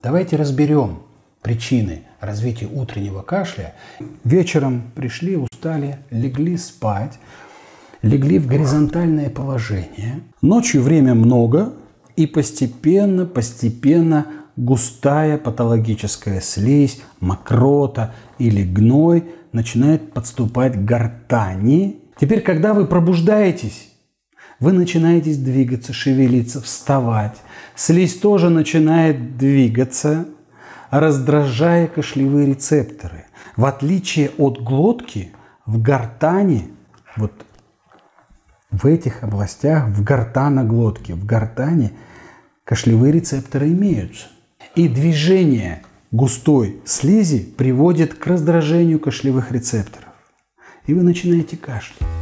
Давайте разберем причины развития утреннего кашля. Вечером пришли, устали, легли спать, легли в горизонтальное положение. Ночью время много, и постепенно густая патологическая слизь, мокрота или гной начинает подступать к гортани. Теперь, когда вы пробуждаетесь, вы начинаете двигаться, шевелиться, вставать. Слизь тоже начинает двигаться, раздражая кашлевые рецепторы. В отличие от глотки, в гортани, вот в этих областях, в гортаноглотке, в гортани кашлевые рецепторы имеются. И движение густой слизи приводит к раздражению кашлевых рецепторов. И вы начинаете кашлять.